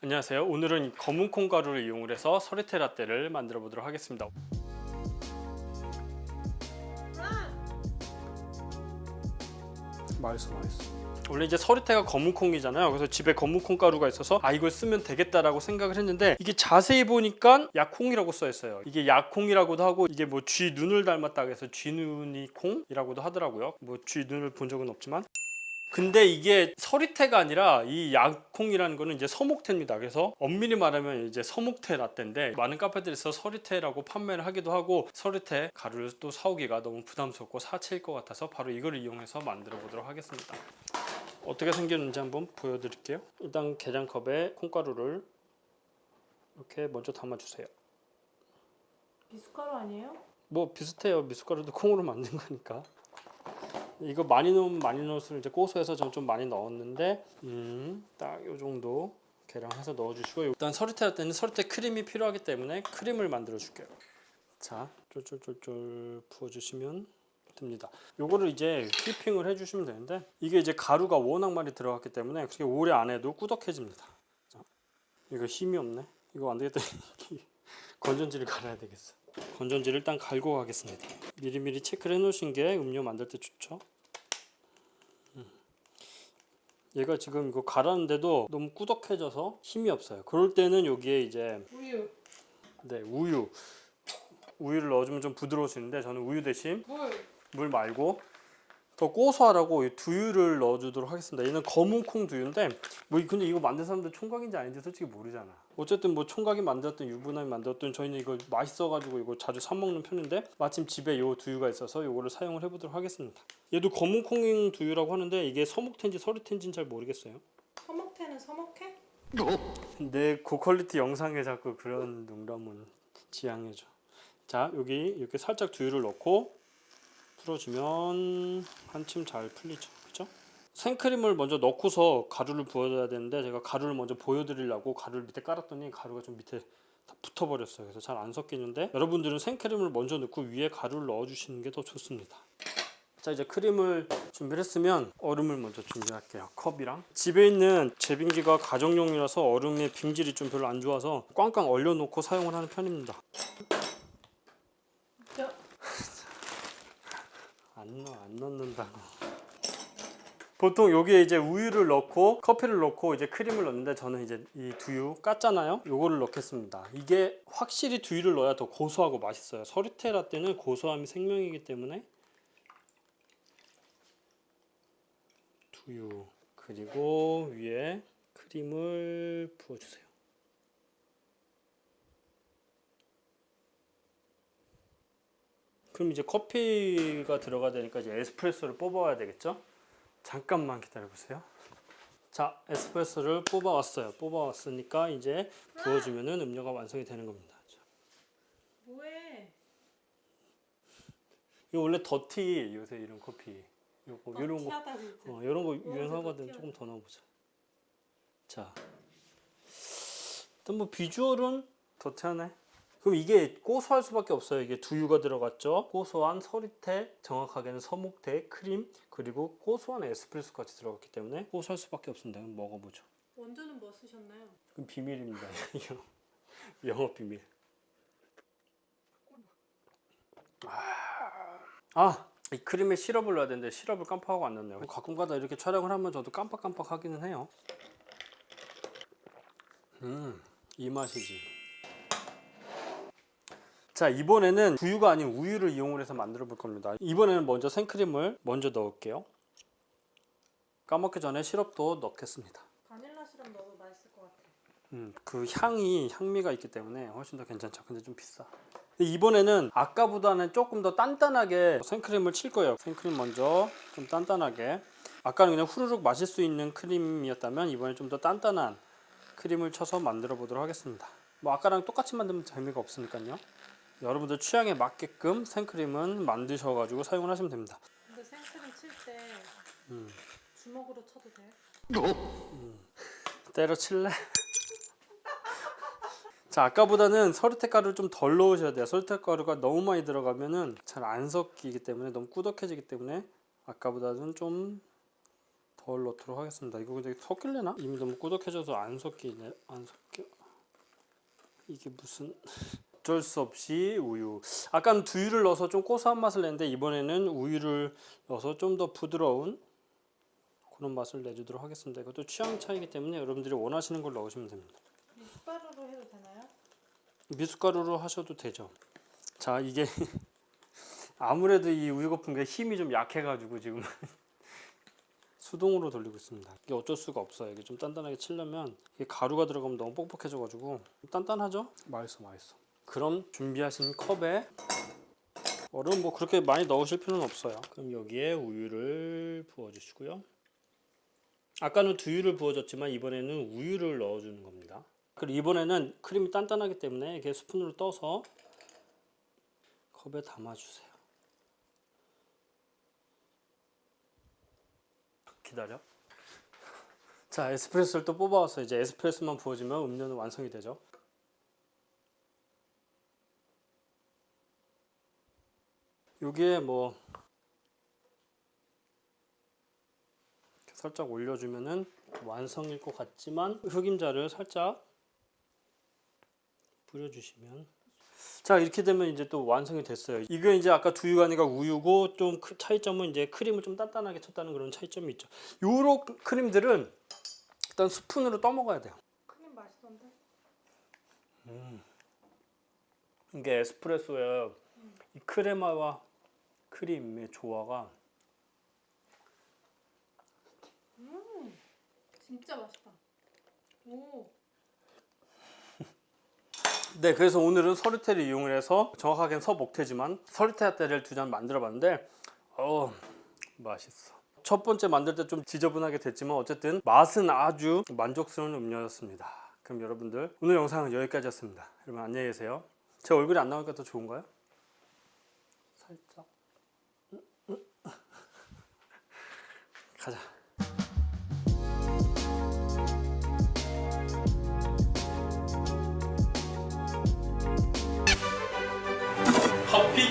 안녕하세요. 오늘은 검은 콩가루를 이용해서 서리테 라떼를 만들어 보도록 하겠습니다. 맛있어. 원래 이제 서리테가 검은 콩이잖아요. 그래서 집에 검은 콩가루가 있어서 이걸 쓰면 되겠다라고 생각을 했는데 이게 자세히 보니까 약콩이라고 써 있어요. 이게 약콩이라고도 하고 이게 뭐 쥐 눈을 닮았다 해서 쥐눈이 콩이라고도 하더라고요. 뭐 쥐 눈을 본 적은 없지만. 근데 이게 서리태가 아니라 이 약콩이라는 거는 이제 서목태입니다. 그래서 엄밀히 말하면 이제 서목태 라떼인데 많은 카페들에서 서리태라고 판매를 하기도 하고 서리태 가루를 또 사오기가 너무 부담스럽고 사치일 것 같아서 바로 이걸 이용해서 만들어 보도록 하겠습니다. 어떻게 생겼는지 한번 보여드릴게요. 일단 계량컵에 콩가루를 이렇게 먼저 담아주세요. 미숫가루 아니에요? 뭐 비슷해요. 미숫가루도 콩으로 만든 거니까. 이거 많이 넣으면 많이 넣을수록 이제 고소해서 전 좀 많이 넣었는데 딱 요 정도 계량해서 넣어주시고 일단 서리태 할 때는 서리태 크림이 필요하기 때문에 크림을 만들어 줄게요. 자, 쫄쫄쫄쫄 부어주시면 됩니다. 요거를 이제 휘핑을 해주시면 되는데 이게 이제 가루가 워낙 많이 들어갔기 때문에 그렇게 오래 안 해도 꾸덕해집니다. 자, 이거 힘이 없네. 이거 안 되겠다. 건전지를 갈아야 되겠어. 건전지를 일단 갈고 가겠습니다. 미리미리 체크를 해놓으신 게 음료 만들 때 좋죠. 얘가 지금 이거 갈았는데도 너무 꾸덕해져서 힘이 없어요. 그럴 때는 여기에 이제 우유, 네, 우유를 넣어주면 좀 부드러워지는데 저는 우유 대신 물 말고 더 고소하라고 이 두유를 넣어주도록 하겠습니다. 얘는 검은 콩 두유인데 뭐 근데 이거 만든 사람들 총각인지 아닌지 솔직히 모르잖아. 어쨌든 뭐 총각이 만들었든 유부남이 만들었든 저희는 이거 맛있어가지고 이거 자주 사 먹는 편인데 마침 집에 요 두유가 있어서 요거를 사용을 해보도록 하겠습니다. 얘도 검은 콩 두유라고 하는데 이게 서목태인지 서리태인지는 잘 모르겠어요. 서먹태는 서먹해? 내 고퀄리티 영상에 자꾸 그런 농담은 지양해줘. 자, 여기 이렇게 살짝 두유를 넣고 풀어주면 한층 잘 풀리죠. 그죠? 생크림을 먼저 넣고서 가루를 부어줘야 되는데 제가 가루를 먼저 보여드리려고 가루를 밑에 깔았더니 가루가 좀 밑에 다 붙어버렸어요. 그래서 잘 안 섞이는데 여러분들은 생크림을 먼저 넣고 위에 가루를 넣어주시는 게 더 좋습니다. 자, 이제 크림을 준비를 했으면 얼음을 먼저 준비할게요. 컵이랑 집에 있는 제빙기가 가정용이라서 얼음의 빙질이 좀 별로 안 좋아서 꽝꽝 얼려놓고 사용을 하는 편입니다. 안 넣는다고. 보통 여기에 이제 우유를 넣고 커피를 넣고 이제 크림을 넣는데 저는 이제 이 두유 깠잖아요. 요거를 넣겠습니다. 이게 확실히 두유를 넣어야 더 고소하고 맛있어요. 서리테 라떼는 고소함이 생명이기 때문에 두유 그리고 위에 크림을 부어주세요. 그럼 이제 커피가 들어가야 되니까 이제 에스프레소를 뽑아와야 되겠죠? 잠깐만 기다려보세요. 자, 에스프레소를 뽑아왔어요. 뽑아왔으니까 이제 부어주면은 음료가 완성이 되는 겁니다. 자, 뭐해? 이거 원래 더티 요새 이런 커피. 요거 이런 거, 티하다 진짜. 이런 거 뭐 유행하거든. 더티하다. 조금 더 넣어보자. 자, 일단 뭐 비주얼은 더티하네. 그럼 이게 고소할 수밖에 없어요. 이게 두유가 들어갔죠. 고소한 서리태, 정확하게는 서목태, 크림, 그리고 고소한 에스프레소까지 들어갔기 때문에 고소할 수밖에 없습니다. 그럼 먹어보죠. 원두는 뭐 쓰셨나요? 그럼 비밀입니다. 영업 비밀. 이 크림에 시럽을 넣어야 되는데 시럽을 깜빡하고 안 넣네요. 가끔가다 이렇게 촬영을 하면 저도 깜빡깜빡 하기는 해요. 이 맛이지. 자, 이번에는 두유가 아닌 우유를 이용을 해서 만들어 볼 겁니다. 이번에는 먼저 생크림을 먼저 넣을게요. 까먹기 전에 시럽도 넣겠습니다. 바닐라 시럽 넣어도 맛있을 것 같아. 그 향미가 있기 때문에 훨씬 더 괜찮죠. 근데 좀 비싸. 이번에는 아까보다는 조금 더 단단하게 생크림을 칠 거예요. 생크림 먼저 좀 단단하게. 아까는 그냥 후루룩 마실 수 있는 크림이었다면 이번에 좀 더 단단한 크림을 쳐서 만들어 보도록 하겠습니다. 뭐 아까랑 똑같이 만들면 재미가 없으니까요. 여러분들 취향에 맞게끔 생크림은 만드셔가지고 사용을 하시면 됩니다. 근데 생크림 칠 때 주먹으로 쳐도 돼? 때려칠래? 자, 아까보다는 서리태 가루를 좀 덜 넣으셔야 돼요. 서리태 가루가 너무 많이 들어가면은 잘 안 섞이기 때문에 너무 꾸덕해지기 때문에 아까보다는 좀 더 덜 넣도록 하겠습니다. 이거 근데 섞일래나? 이미 너무 꾸덕해져서 안 섞이네. 안 섞여. 이게 무슨 어쩔 수 없이 우유. 아까는 두유를 넣어서 좀 고소한 맛을 냈는데 이번에는 우유를 넣어서 좀 더 부드러운 그런 맛을 내주도록 하겠습니다. 이것도 취향 차이기 때문에 여러분들이 원하시는 걸 넣으시면 됩니다. 숟가루로 해도 되나요? 미숫가루로 하셔도 되죠. 자, 이게 아무래도 이 우유 거품기가 힘이 좀 약해가지고 지금 수동으로 돌리고 있습니다. 이게 어쩔 수가 없어요. 이게 좀 단단하게 치려면 이게 가루가 들어가면 너무 뻑뻑해져가지고 단단하죠? 맛있어. 그럼 준비하신 컵에 얼음 뭐 그렇게 많이 넣으실 필요는 없어요. 그럼 여기에 우유를 부어주시고요. 아까는 두유를 부어줬지만 이번에는 우유를 넣어주는 겁니다. 그리고 이번에는 크림이 단단하기 때문에 이렇게 스푼으로 떠서 컵에 담아주세요. 기다려. 자, 에스프레소를 또 뽑아왔어요. 이제 에스프레소만 부어주면 음료는 완성이 되죠. 여기에 뭐 살짝 올려주면은 완성일 것 같지만 흑임자를 살짝 뿌려주시면 자 이렇게 되면 이제 또 완성이 됐어요. 이거 이제 아까 두유가 아니라 우유고 좀 차이점은 이제 크림을 좀 단단하게 쳤다는 그런 차이점이 있죠. 요런 크림들은 일단 스푼으로 떠먹어야 돼요. 크림 맛있던데? 이게 에스프레소의 이 크레마와 크림의 조화가 진짜 맛있다. 오. 네, 그래서 오늘은 서리태를 이용을 해서 정확하게는 서목태지만 서리태 라떼를 2잔 만들어봤는데 맛있어. 첫 번째 만들 때 좀 지저분하게 됐지만 어쨌든 맛은 아주 만족스러운 음료였습니다. 그럼 여러분들 오늘 영상은 여기까지였습니다. 여러분 안녕히 계세요. 제 얼굴이 안 나오니까 더 좋은가요? 살짝 가자. 커피